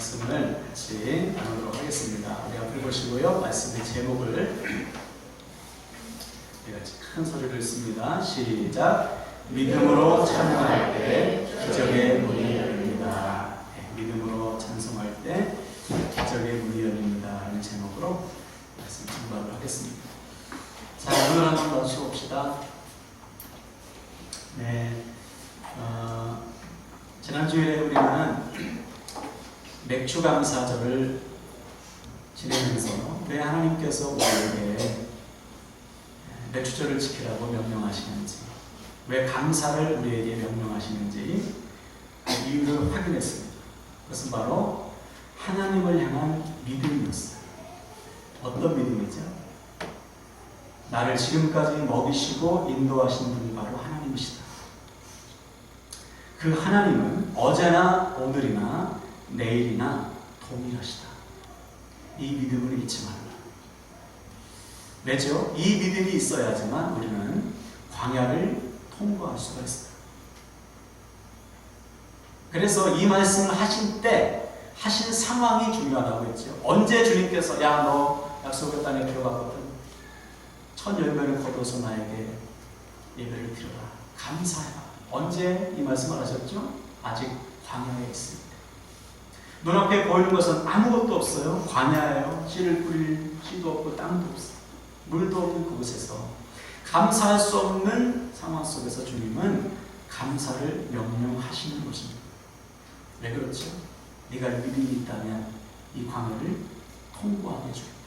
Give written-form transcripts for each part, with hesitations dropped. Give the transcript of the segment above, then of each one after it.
말씀을 같이 나누도록 하겠습니다. 우리 앞을 보시고요. 말씀의 제목을 우리 같이 큰 소리로 읽습니다. 시작. 믿음으로 찬양할 때 기적의 문이 열립니다. 믿음으로 찬송할 때 기적의 문이 열립니다. 라는 제목으로 말씀 전달을 하겠습니다. 자, 오늘 한번 마치고 봅시다. 네, 지난주일에 우리는 맥주감사절을 지내면서 왜 하나님께서 우리에게 맥주절을 지키라고 명령하시는지, 왜 감사를 우리에게 명령하시는지 그 이유를 확인했습니다. 그것은 바로 하나님을 향한 믿음이었어요. 어떤 믿음이죠? 나를 지금까지 먹이시고 인도하신 분이 바로 하나님이시다. 그 하나님은 어제나 오늘이나 내일이나 동일하시다. 이 믿음을 잊지 말라. 왜죠? 이 믿음이 있어야지만 우리는 광야를 통과할 수가 있어요. 그래서 이 말씀을 하실 때 하신 상황이 중요하다고 했죠. 언제 주님께서 야, 너 약속의 땅에 들어갔거든. 첫 열매를 거둬서 나에게 예배를 드려라. 감사해라. 언제 이 말씀을 하셨죠? 아직 광야에 있을 때. 눈앞에 보이는 것은 아무것도 없어요. 광야예요. 씨를 뿌릴 씨도 없고 땅도 없어요. 물도 없는 그곳에서 감사할 수 없는 상황 속에서 주님은 감사를 명령하시는 것입니다. 왜 그렇죠? 네가 믿음이 있다면 이 광야를 통과하게 해주겠다.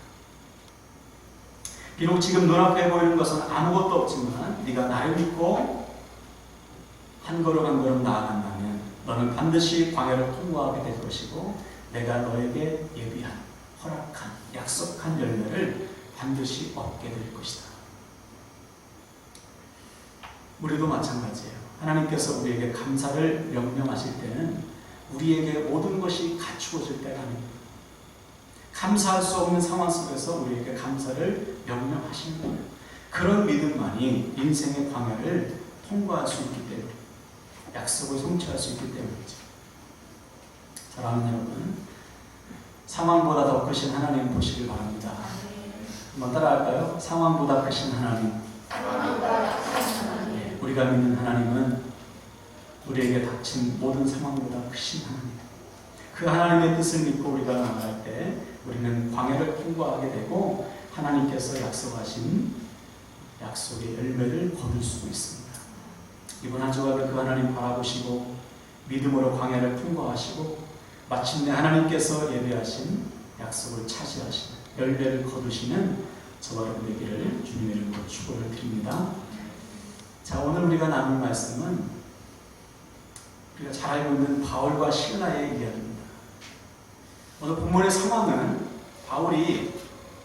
비록 지금 눈앞에 보이는 것은 아무것도 없지만 네가 나를 믿고 한 걸음 한 걸음 나아간다면 너는 반드시 광야를 통과하게 될 것이고 내가 너에게 예비한, 허락한, 약속한 열매를 반드시 얻게 될 것이다. 우리도 마찬가지예요. 하나님께서 우리에게 감사를 명령하실 때는 우리에게 모든 것이 갖추어질 때가 아닙니다. 감사할 수 없는 상황 속에서 우리에게 감사를 명령하시는 거예요. 그런 믿음만이 인생의 광야를 통과할 수 있기 때문에, 약속을 성취할 수 있기 때문이죠. 사랑하는 여러분, 상황보다 더 크신 하나님 보시길 바랍니다. 한번 따라할까요? 상황보다 크신 하나님. 네, 우리가 믿는 하나님은 우리에게 닥친 모든 상황보다 크신 하나님. 그 하나님의 뜻을 믿고 우리가 나아갈 때 우리는 광야를 통과하게 되고 하나님께서 약속하신 약속의 열매를 거둘 수 있습니다. 이번 한 주간도 그 하나님 바라보시고 믿음으로 광야를 통과하시고 마침내 하나님께서 예배하신 약속을 차지하시는 열매를 거두시는 저와 여러분 되기를 주님의 이름으로 축복을 드립니다. 자, 오늘 우리가 나눌 말씀은 우리가 잘 알고 있는 바울과 실라의 이야기입니다. 오늘 본문의 상황은 바울이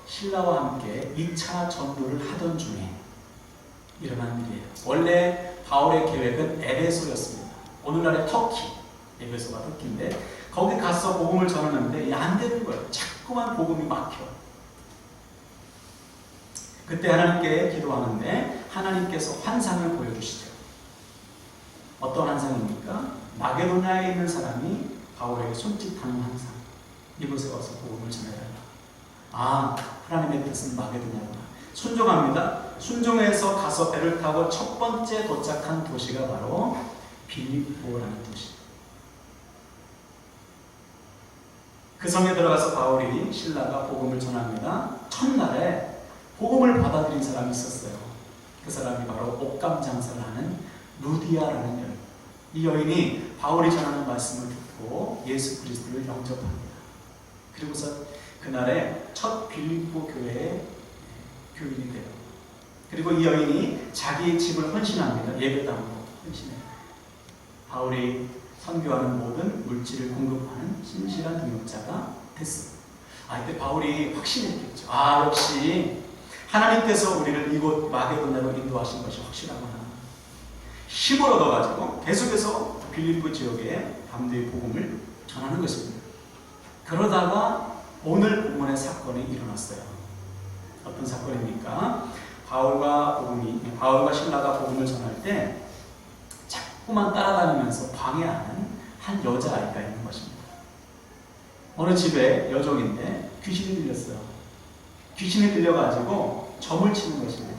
실라와 함께 2차 전도를 하던 중에 일어난 일이에요. 원래 바울의 계획은 에베소였습니다. 오늘날의 터키, 에베소가 터키인데 거기 가서 복음을 전하는데 안 되는 거예요. 자꾸만 복음이 막혀. 그때 하나님께 기도하는데 하나님께서 환상을 보여주시죠. 어떤 환상입니까? 마게도냐에 있는 사람이 바울에게 손짓하는 환상. 이곳에 와서 복음을 전해달라. 아, 하나님의 뜻은 마게도냐구나. 순종합니다. 순종해서 가서 배를 타고 첫 번째 도착한 도시가 바로 빌립보라는 도시. 그 성에 들어가서 바울이 신라가 복음을 전합니다. 첫날에 복음을 받아들인 사람이 있었어요. 그 사람이 바로 옷감 장사를 하는 루디아라는 여인. 이 여인이 바울이 전하는 말씀을 듣고 예수 그리스도를 영접합니다. 그리고서 그날에 첫 빌립보 교회의 교인이 돼요. 그리고 이 여인이 자기 집을 헌신합니다. 예배당으로 헌신해요. 바울이 선교하는 모든 물질을 공급하는 신실한 능력자가 됐습니다. 이때 바울이 확신했겠죠. 역시 하나님께서 우리를 이곳 마게도냐로 인도하신 것이 확실하구나. 힘을 얻어가지고 계속해서 빌립보 지역에 담대히 복음을 전하는 것입니다. 그러다가 오늘 본문의 사건이 일어났어요. 어떤 사건입니까? 바울과 신라가 복음을 전할 때 자꾸만 따라다니면서 방해하는 한 여자아이가 있는 것입니다. 어느 집에 여종인데 귀신이 들렸어요. 귀신이 들려가지고 점을 치는 것입니다.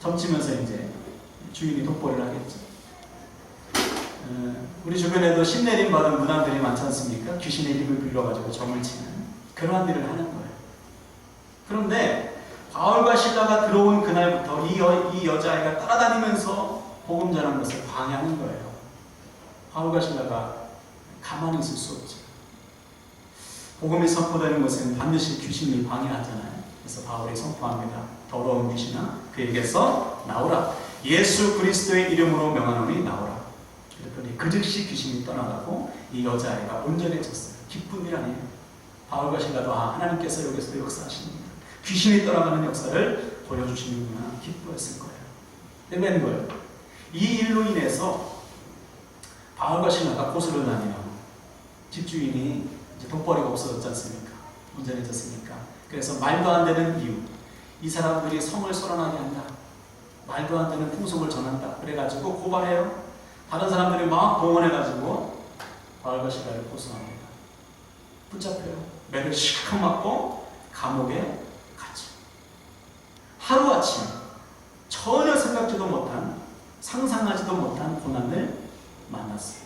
점 치면서 이제 주인이 독보를 하겠죠. 우리 주변에도 신내림 받은 무당들이 많지 않습니까? 귀신의 힘을 빌려가지고 점을 치는 그러한 일을 하는 거예요. 그런데 바울과 실라가 들어온 그날부터 이 여자아이가 따라다니면서 복음 전하는 것을 방해하는 거예요. 바울과 실라가 가만히 있을 수 없죠. 복음이 선포되는 것은 반드시 귀신이 방해하잖아요. 그래서 바울이 선포합니다. 더러운 귀신아 그에게서 나오라. 예수 그리스도의 이름으로 명하노니 나오라. 그랬더니 그 즉시 귀신이 떠나가고 이 여자아이가 온전해졌어요. 기쁜 일 아니에요. 바울과 실라도 하나님께서 여기서 역사하십니다. 귀신이 떠나가는 역사를 보여주시는구나 기뻐했을 거예요. 근데 웬 거예요? 이 일로 인해서 바울과 실라가 고스로 나뉘어 집주인이 이제 돈벌이가 없어졌지 않습니까? 온전해졌으니까. 그래서 말도 안 되는 이유, 이 사람들이 성을 소란하게 한다, 말도 안 되는 풍속을 전한다 그래가지고 고발해요. 다른 사람들이 막 동원해가지고 바울과 실라를 고소합니다. 붙잡혀요. 매를 실컷 맞고 감옥에 가죠. 하루아침 전혀 생각지도 못한, 상상하지도 못한 고난을 만났어요.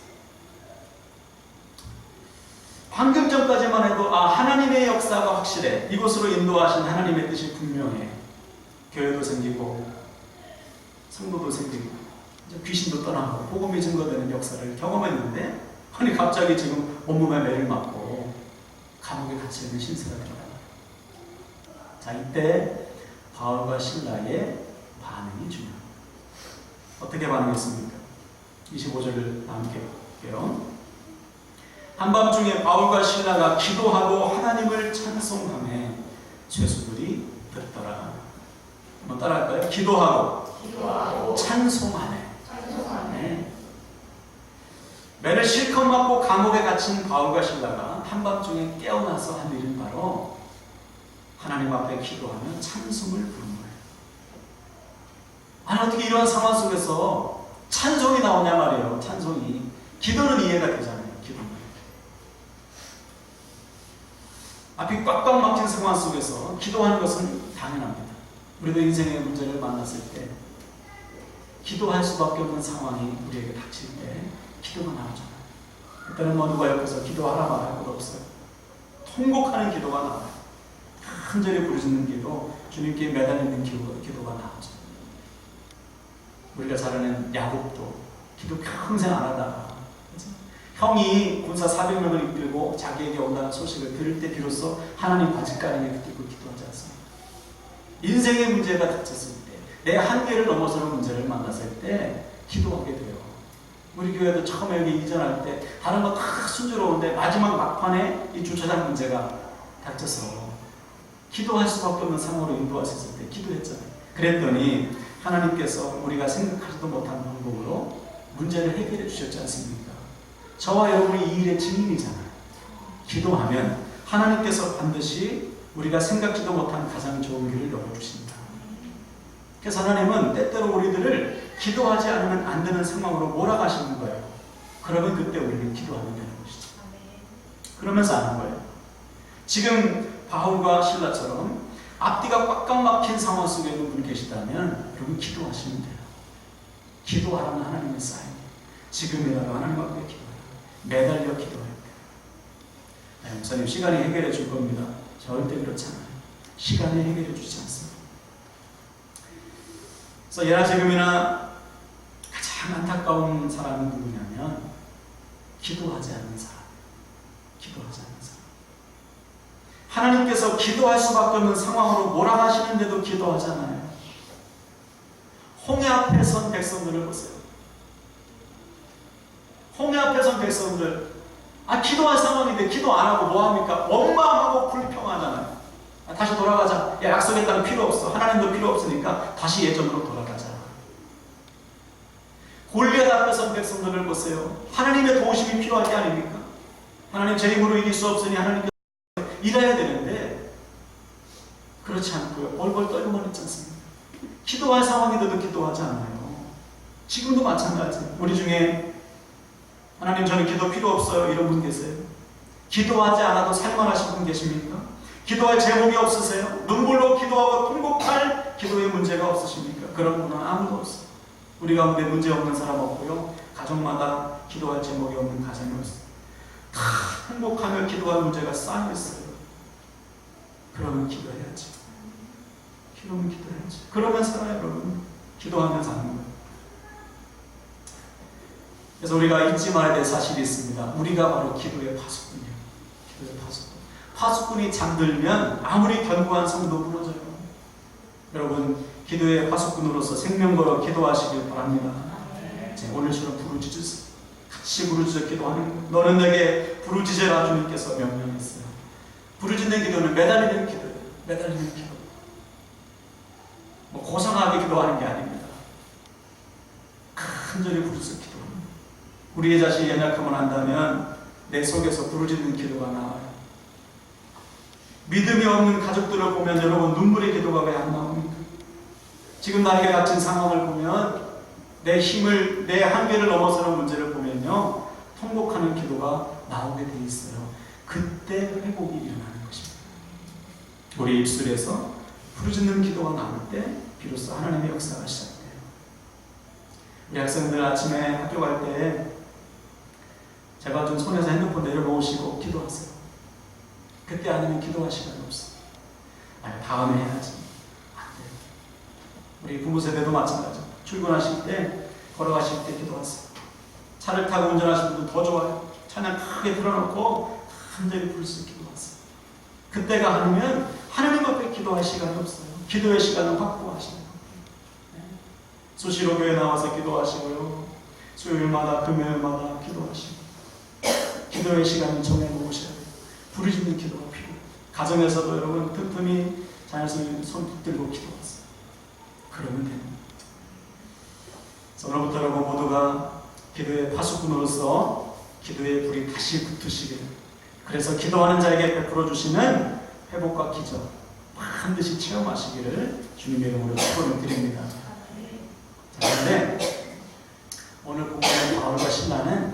방금 전까지만 해도 하나님의 역사가 확실해, 이곳으로 인도하신 하나님의 뜻이 분명해, 교회도 생기고 성도도 생기고 이제 귀신도 떠나고 복음이 증거되는 역사를 경험했는데, 아니 갑자기 지금 온몸에 매를 맞고 감옥에 갇혀있는 신세가 들어가요. 자, 이때 바울과 실라의 반응이 중요합니다. 어떻게 반응했습니까? 25절을 함께 볼게요. 한밤중에 바울과 실라가 기도하고 하나님을 찬송하며 죄수들이 듣더라. 한번 따라할까요? 기도하고 찬송하네. 네. 매를 실컷 맞고 감옥에 갇힌 바울과 실라가 한밤중에 깨어나서 한 일은 바로 하나님 앞에 기도하며 찬송을 부른 거예요. 아니 어떻게 이런 상황 속에서 찬송이 나오냐 말이에요. 찬송이. 기도는 이해가 되잖아요. 기도는. 앞이 꽉꽉 막힌 상황 속에서 기도하는 것은 당연합니다. 우리도 인생의 문제를 만났을 때 기도할 수밖에 없는 상황이 우리에게 닥칠 때 기도가 나오잖아요. 그때는 뭐 누가 옆에서 기도하라 말할 것 없어요. 통곡하는 기도가 나와요. 간절히 부르짖는 기도, 주님께 매달리는 기도가 나오죠. 우리가 잘 아는 야곱도 기도 평생 안 하다가 형이 군사 400명을 이끌고 자기에게 온다는 소식을 들을 때 비로소 하나님 바짓가랑이에 붙들고 기도하지 않습니다. 인생의 문제가 닥쳤을 때, 내 한계를 넘어서는 문제를 만났을 때 기도하게 돼요. 우리 교회도 처음에 여기 이전할 때 다른 거 다 순조로운데 마지막 막판에 이 주차장 문제가 닥쳐서 기도할 수밖에 없는 상황으로 인도하셨을 때 기도했잖아요. 그랬더니 하나님께서 우리가 생각하지도 못한 방법으로 문제를 해결해 주셨지 않습니까? 저와 여러분이 이 일의 증인이잖아요. 기도하면 하나님께서 반드시 우리가 생각지도 못한 가장 좋은 길을 열어주신다. 그래서 하나님은 때때로 우리들을 기도하지 않으면 안 되는 상황으로 몰아가시는 거예요. 그러면 그때 우리는 기도하면 되는 것이죠. 그러면서 아는 거예요. 지금 바울과 실라처럼 앞뒤가 꽉꽉 막힌 상황 속에 있는 분이 계시다면 여러분 기도하시면 돼요. 기도하라는 하나님의 사인. 지금이라도 하나님 앞에 기도해요. 매달려 기도해요. 네, 목사님 시간이 해결해 줄 겁니다. 절대 그렇지 않아요. 시간이 해결해 주지 않습니다. 그래서 예나 지금이나 가장 안타까운 사람은 누구냐면 기도하지 않는 사람. 기도하지 않는 사람. 하나님께서 기도할 수밖에 없는 상황으로 몰아가시는데도 기도하잖아요. 홍해 앞에 선 백성들을 보세요. 홍해 앞에 선 백성들, 기도할 상황인데 기도 안 하고 뭐합니까? 원망하고 불평하잖아요. 다시 돌아가자. 야, 약속의 땅 필요 없어. 하나님도 필요 없으니까 다시 예전으로 돌아가자. 골리앗 앞에 선 백성들을 보세요. 하나님의 도우심이 필요할 게 아닙니까? 하나님 제 힘으로 이길 수 없으니 하나님께서 일해야 되는데 그렇지 않고요. 벌벌 떨고만 있지 않습니까? 기도할 상황인데도 기도하지 않아요. 지금도 마찬가지. 우리 중에 하나님 저는 기도 필요 없어요 이런 분 계세요. 기도하지 않아도 살만하신 분 계십니까? 기도할 제목이 없으세요? 눈물로 기도하고 통곡할 기도의 문제가 없으십니까? 그런 분은 아무도 없어요. 우리 가운데 문제 없는 사람 없고요. 가정마다 기도할 제목이 없는 가정이 없어요. 다 행복하며 기도할 문제가 쌓여있어요. 그러면 기도해야지. 그러면 기도해야지. 그러면 살아요, 여러분. 기도하면 사는 거예요. 그래서 우리가 잊지 말아야 될 사실이 있습니다. 우리가 바로 기도의 파수꾼이에요. 기도의 파수꾼. 파수꾼이 잠들면 아무리 견고한 성도 무너져요. 여러분, 기도의 파수꾼으로서 생명 걸어 기도하시길 바랍니다. 오늘처럼 부르짖으세요. 같이 부르짖어 기도하는 거예요. 너는 내게 부르짖으라 주님께서 명령했어요. 부르짖는 기도는 매달리는 기도예요. 매달리는 기도. 뭐 고상하게 기도하는 게 아닙니다. 간절히 부르짖어 기도합니다. 우리의 자신이 연약함을 한다면 내 속에서 부르짖는 기도가 나와요. 믿음이 없는 가족들을 보면 여러분 눈물의 기도가 왜 안 나옵니까? 지금 나에게 닥친 상황을 보면 내 힘을, 내 한계를 넘어서는 문제를 보면요 통곡하는 기도가 나오게 돼 있어요. 그때 회복이 일어나는 것입니다. 우리 입술에서 부르짖는 기도가 나올 때 비로소 하나님의 역사가 시작돼요. 우리 학생들 아침에 학교 갈 때 제발 좀 손에서 핸드폰 내려놓으시고 기도하세요. 그때 아니면 기도할 시간이 없어요. 아니, 다음에 해야지. 안 돼요. 우리 부모 세대도 마찬가지죠. 출근하실 때, 걸어가실 때 기도하세요. 차를 타고 운전하시는 분도 더 좋아요. 찬양 크게 틀어놓고 간절히 부르짖어 기도하세요. 그때가 아니면 하나님 앞에 기도할 시간이 없어요. 기도의 시간을 확보하시는 거예요. 네. 수시로 교회 나와서 기도하시고요. 수요일마다 금요일마다 기도하시고 기도의 시간을 정해놓으셔야 돼요. 부르짖는 기도가 필요해요. 가정에서도 여러분 틈틈이 자녀들 손 붙들고 기도하세요. 그러면 됩니다. 오늘부터 여러분 모두가 기도의 파수꾼으로서 기도의 불이 다시 붙으시길, 그래서 기도하는 자에게 베풀어 주시는 회복과 기적 반드시 체험하시기를 주님의 이름으로 축원을 드립니다. 자, 그런데 오늘 본문의 바울과 신라는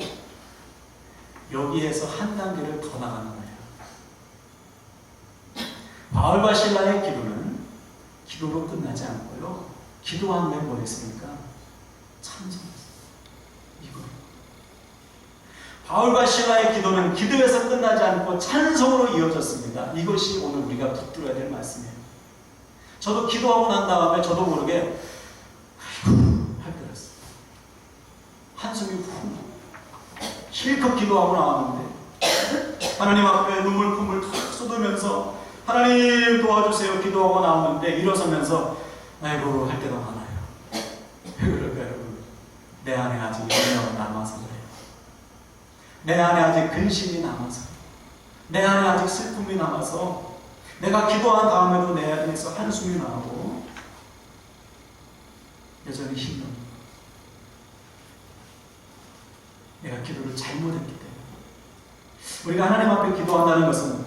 여기에서 한 단계를 더 나가는 거예요. 바울과 신라의 기도는 기도로 끝나지 않고요. 기도한 후에 뭐 했습니까? 찬송했어요. 이거. 바울과 신라의 기도는 기도에서 끝나지 않고 찬송으로 이어졌습니다. 이것이 오늘 우리가 붙들어야 될 말씀이에요. 저도 기도하고 난 다음에 저도 모르게 아이고 할 때였어요. 한숨이 훅 실컷 기도하고 나왔는데 하나님 앞에 눈물 탁 쏟으면서 하나님 도와주세요 기도하고 나오는데 일어서면서 아이고 할 때가 많아요. 왜 그럴까요, 여러분? 내 안에 아직 염려가 남아서 그래요. 내 안에 아직 근심이 남아서, 내 안에 아직 슬픔이 남아서, 내가 기도한 다음에도 내 안에서 한숨이 나오고 여전히 힘이 없는 거예요. 내가 기도를 잘못했기 때문에. 우리가 하나님 앞에 기도한다는 것은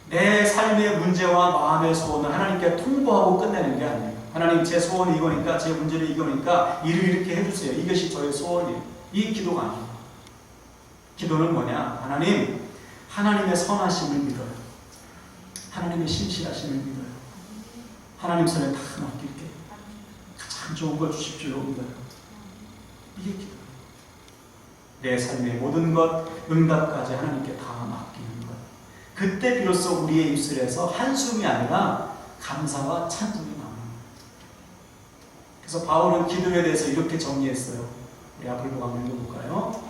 내 삶의 문제와 마음의 소원을 하나님께 통보하고 끝내는 게 아니에요. 하나님 제 소원이 이거니까, 제 문제는 이거니까 일을 이렇게 해주세요. 이것이 저의 소원이에요. 이 기도가 아니에요. 기도는 뭐냐? 하나님, 하나님의 선하심을 믿어요. 하나님의 신실하심을 믿어요. 하나님 손에 다 맡길게. 가장 좋은 걸 주십시오. 믿어요. 이게 기도예요. 내 삶의 모든 것, 응답까지 하나님께 다 맡기는 것. 그때 비로소 우리의 입술에서 한숨이 아니라 감사와 찬송이 나옵니다. 그래서 바울은 기도에 대해서 이렇게 정리했어요. 우리 앞을 보고 한번 읽어볼까요?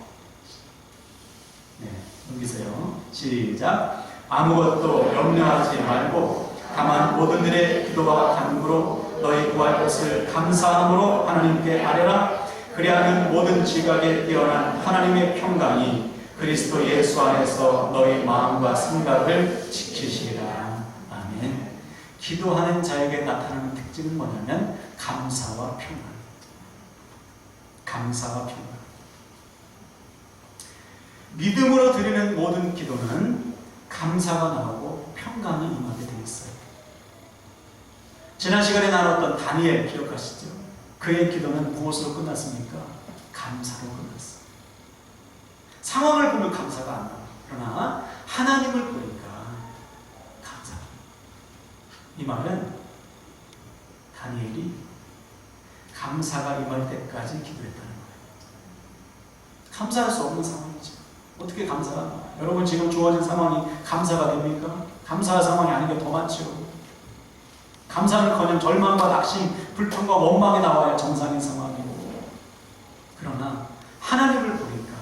네, 넘기세요. 시작. 아무것도 염려하지 말고 다만 모든 일에 기도와 간구로 너희 구할 것을 감사함으로 하나님께 아뢰라. 그리하면 모든 지각에 뛰어난 하나님의 평강이 그리스도 예수 안에서 너희 마음과 생각을 지키시리라. 아멘. 기도하는 자에게 나타나는 특징은 뭐냐면 감사와 평안. 감사와 평안. 믿음으로 드리는 모든 기도는 감사가 나오고 평강이 임하게 되어 있어요. 지난 시간에 나눴던 다니엘 기억하시죠? 그의 기도는 무엇으로 끝났습니까? 감사로 끝났어요. 상황을 보면 감사가 안 나와요. 그러나 하나님을 보니까 감사합니다. 이 말은 다니엘이 감사가 임할 때까지 기도했다는 거예요. 감사할 수 없는 상황이죠. 어떻게 감사가? 여러분 지금 주어진 상황이 감사가 됩니까? 감사할 상황이 아닌 게 더 많죠. 감사는커녕 절망과 낙심, 불평과 원망이 나와야 정상인 상황이고, 그러나 하나님을 보니까,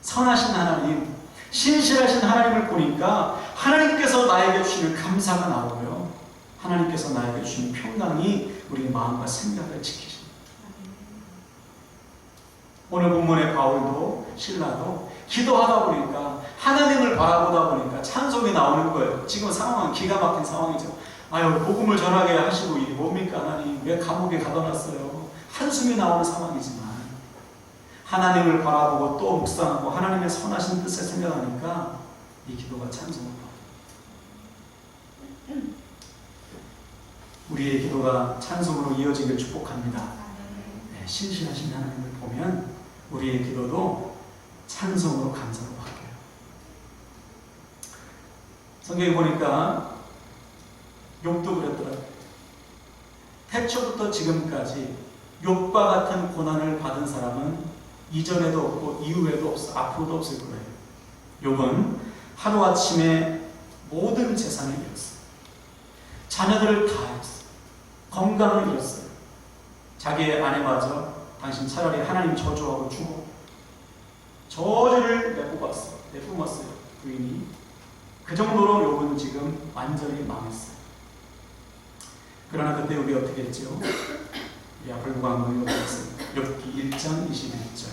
선하신 하나님, 신실하신 하나님을 보니까 하나님께서 나에게 주시는 감사가 나오고요, 하나님께서 나에게 주시는 평강이 우리 마음과 생각을 지키십니다. 오늘 본문의 바울도 신라도 기도하다 보니까, 하나님을 바라보다 보니까 찬송이 나오는 거예요. 지금 상황은 기가 막힌 상황이죠. 아유, 복음을 전하게 하시고 이게 뭡니까 하나님, 왜 감옥에 가둬놨어요? 한숨이 나오는 상황이지만 하나님을 바라보고 또 묵상하고 하나님의 선하신 뜻을 생각하니까 이 기도가 찬송을 받아요. 우리의 기도가 찬송으로 이어지길 축복합니다. 네, 신실하신 하나님을 보면 우리의 기도도 찬송으로 감사로 바뀌어요. 성경에 보니까 욥도 그랬더라고요. 태초부터 지금까지 욥과 같은 고난을 받은 사람은 이전에도 없고 이후에도 없어, 앞으로도 없을 거예요. 욥은 하루아침에 모든 재산을 잃었어요. 자녀들을 다 잃었어요. 건강을 잃었어요. 자기의 아내마저 당신 차라리 하나님 저주하고 죽어. 저주를 내뿜었어요. 부인이. 그 정도로 욥은 지금 완전히 망했어요. 그러나 그때 우리 어떻게 했죠? 우리 앞을 보고 한번 읽어보겠습니다. 욥기 1장 21절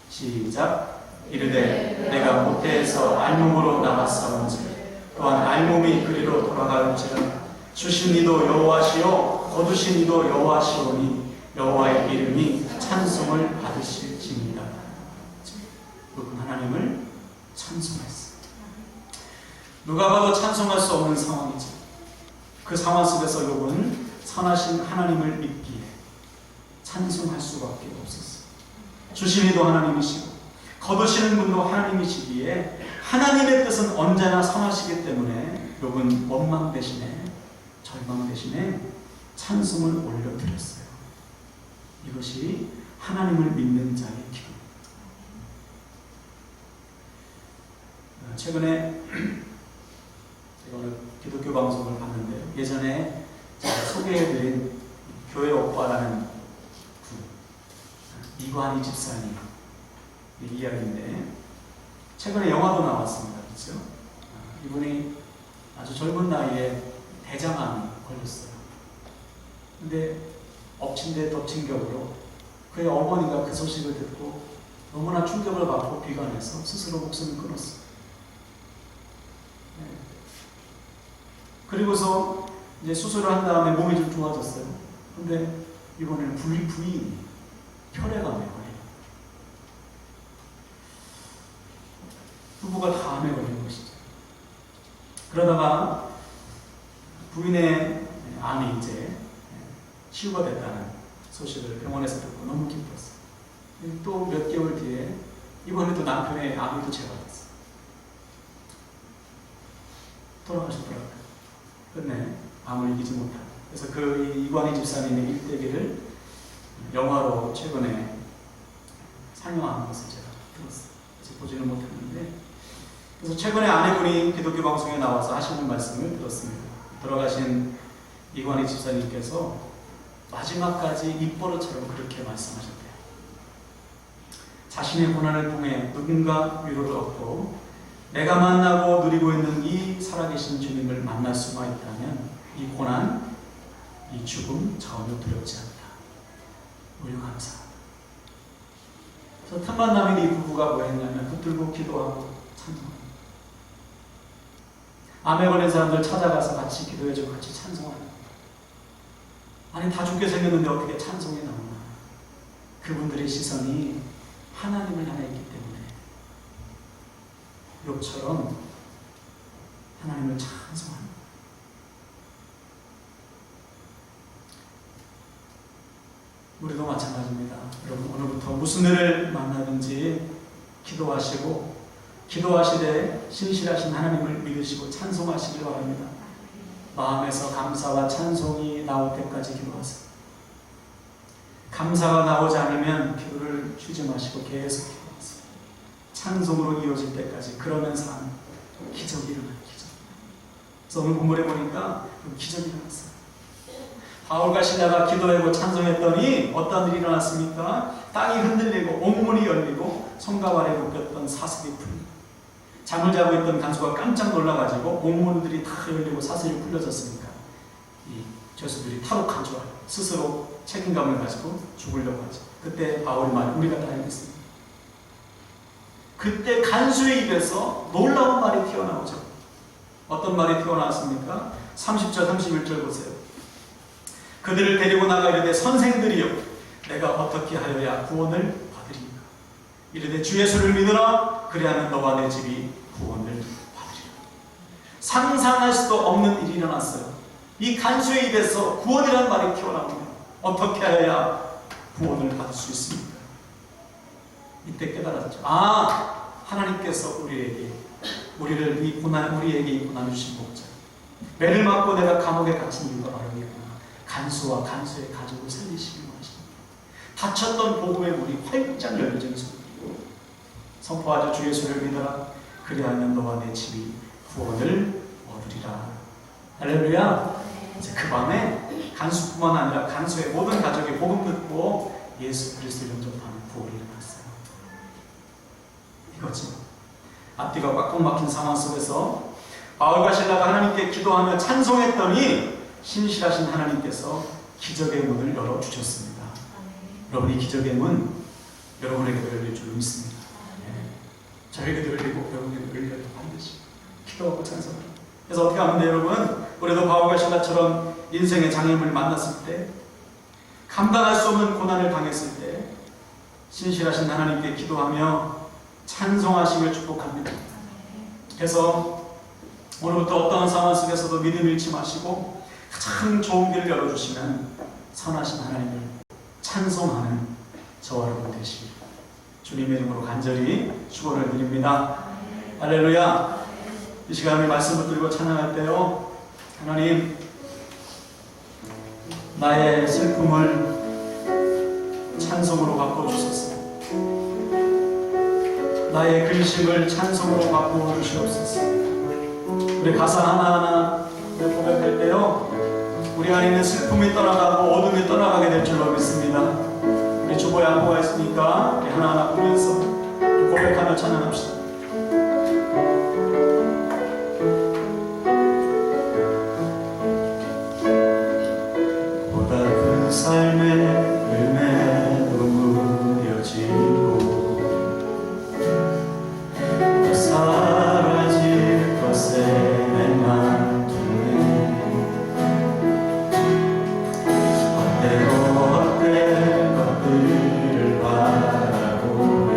시작. 이르되 내가 모태에서 알몸으로 나왔사온즉 또한 알몸이 그리로 돌아갈지라 주신 이도 여호와시요 거두신 이도 여호와시오니 여호와의 이름이 찬송을 받으실지니라. 욥은 하나님을 찬송했어요. 누가 봐도 찬송할 수 없는 상황이죠. 그 상황 속에서 욥은 선하신 하나님을 믿기에 찬송할 수밖에 없었어요. 주신 이도 하나님이시고 거두시는 분도 하나님이시기에 하나님의 뜻은 언제나 선하시기 때문에 욥은 원망 대신에 절망 대신에 찬송을 올려드렸어요. 이것이 하나님을 믿는 자의 기도. 최근에 제가 오늘 기독교 방송을 봤는데요. 예전에 제가 소개해드린 교회 오빠라는 이관희 집사님 이야기인데 최근에 영화도 나왔습니다. 그렇죠? 이분이 아주 젊은 나이에 대장암이 걸렸어요. 근데 엎친 데 덮친 격으로 그의 어머니가 그 소식을 듣고 너무나 충격을 받고 비관해서 스스로 목숨을 끊었어요. 그리고서 이제 수술을 한 다음에 몸이 좀 좋아졌어요. 근데 이번에는 부인이 혈액암에 걸려요. 부부가 다 암에 걸린 것이죠. 그러다가 부인의 암이 이제 치유가 됐다는 소식을 병원에서 듣고 너무 기뻤어요. 또 몇 개월 뒤에 이번에도 남편의 암이 또 재발했어요. 돌아가셨더라고요. 끝내 암을 이기지 못하고. 그래서 그 이관희 집사님의 일대기를 영화로 최근에 상영한 것을 제가 들었어요. 아직 보지는 못했는데, 그래서 최근에 아내분이 기독교 방송에 나와서 하시는 말씀을 들었습니다. 돌아가신 이관희 집사님께서 마지막까지 입버릇처럼 그렇게 말씀하셨대요. 자신의 고난을 통해 누군가 위로를 얻고 내가 만나고 누리고 있는 이 살아계신 주님을 만날 수가 있다면 이 고난, 이 죽음 전혀 두렵지 않다. 훌륭하사. 그래서 틈만 나면 이 부부가 뭐 했냐면 붙들고 기도하고 찬송합니다. 암에 걸린 사람들 찾아가서 같이 기도해주고 같이 찬송합니다. 아니 다 죽게 생겼는데 어떻게 찬송이 나오나. 그분들의 시선이 하나님을 향해 있기 때문에 욥처럼 하나님을 찬송합니다. 우리도 마찬가지입니다. 여러분 오늘부터 무슨 일을 만나든지 기도하시고 기도하시되 신실하신 하나님을 믿으시고 찬송하시길 바랍니다. 마음에서 감사와 찬송이 나올 때까지 기도하세요. 감사가 나오지 않으면 기도를 쉬지 마시고 계속 기도하세요. 찬송으로 이어질 때까지. 그러면서 기적이 일어나요. 기적. 그래서 오늘 본문에 보니까 기적이 일어났어요. 바울과 실라가 기도하고 찬송했더니 어떤 일이 일어났습니까? 땅이 흔들리고 옥문이 열리고 성곽 아래 묶였던 사슬이 풀리고, 잠을 자고 있던 간수가 깜짝 놀라가지고 옥문들이 다 열리고 사슬이 풀려졌으니까 이 죄수들이 탈옥하죠. 스스로 책임감을 가지고 죽으려고 하죠. 그때 바울이 말, 우리가 다 알겠습니다. 그때 간수의 입에서 놀라운 말이 튀어나오죠. 어떤 말이 튀어나왔습니까? 30절 31절 보세요. 그들을 데리고 나가 이르되 선생들이여 내가 어떻게 하여야 구원을 받으리까? 이르되 주 예수를 믿으라. 그리하면 너와 내 집이 구원을 받으리라. 상상할 수도 없는 일이 일어났어요. 이 간수의 입에서 구원이라는 말이 튀어나옵니다. 어떻게 하여야 구원을 받을 수 있습니까? 이때 깨달았죠. 하나님께서 우리에게 이 고난 주신 목자. 매를 맞고 내가 감옥에 갇힌 이유가 바로 이구나. 간수와 간수의 가족을 살리시기 원하십니다. 닫혔던 복음의 문이 활짝 열려진 소리로 선포하자. 주 예수를 믿어라. 그리하면 너와 내 집이 구원을 얻으리라. 할렐루야. 이제 그 밤에 간수뿐만 아니라 간수의 모든 가족이 복음 듣고 예수 그리스도를 영접하는 구원이 일어났어요. 이거죠. 앞뒤가 꽉꽉 막힌 상황 속에서 바울과 실라가 하나님께 기도하며 찬송했더니 신실하신 하나님께서 기적의 문을 열어주셨습니다. 여러분, 이 기적의 문 여러분에게도 열릴 줄 믿습니다. 저에게도 열리고 여러분에게도 열려요. 반드시 기도하고 찬송하라. 그래서 어떻게 하면 돼요, 여러분? 우리도 바울과 실라처럼 인생의 장애물을 만났을 때, 감당할 수 없는 고난을 당했을 때 신실하신 하나님께 기도하며 찬송하시길 축복합니다. 그래서 오늘부터 어떠한 상황 속에서도 믿음 잃지 마시고 가장 좋은 길을 열어주시면 선하신 하나님을 찬송하는 저와 여러분 되시길 주님의 이름으로 간절히 축원을 드립니다. 할렐루야. 이 시간에 말씀을 드리고 찬양할 때요, 하나님, 나의 슬픔을 찬송으로 바꿔주소서. 나의 근심을 찬송으로 바꿔주시옵소서. 우리 가사 하나하나 고백할 때요, 우리 안에 있는 슬픔이 떠나가고 어둠이 떠나가게 될 줄로 믿습니다. 우리 주보에 안무가 있으니까 우리 하나하나 보면서 고백하며 찬양합시다. 삶의 음에도 무뎌지고 또 사라질 것에 내만 두네. 헛될 것들을 바라보며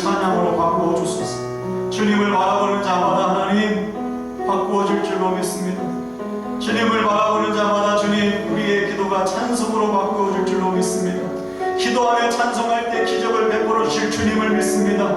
찬양으로 바꾸어 주소서. 주님을 바라보는 자마다 하나님 바꾸어 줄 줄로 믿습니다. 주님을 바라보는 자마다 주님 우리의 기도가 찬송으로 바꾸어 줄 줄로 믿습니다. 기도하며 찬송할 때 기적을 베풀어 주실 주님을 믿습니다.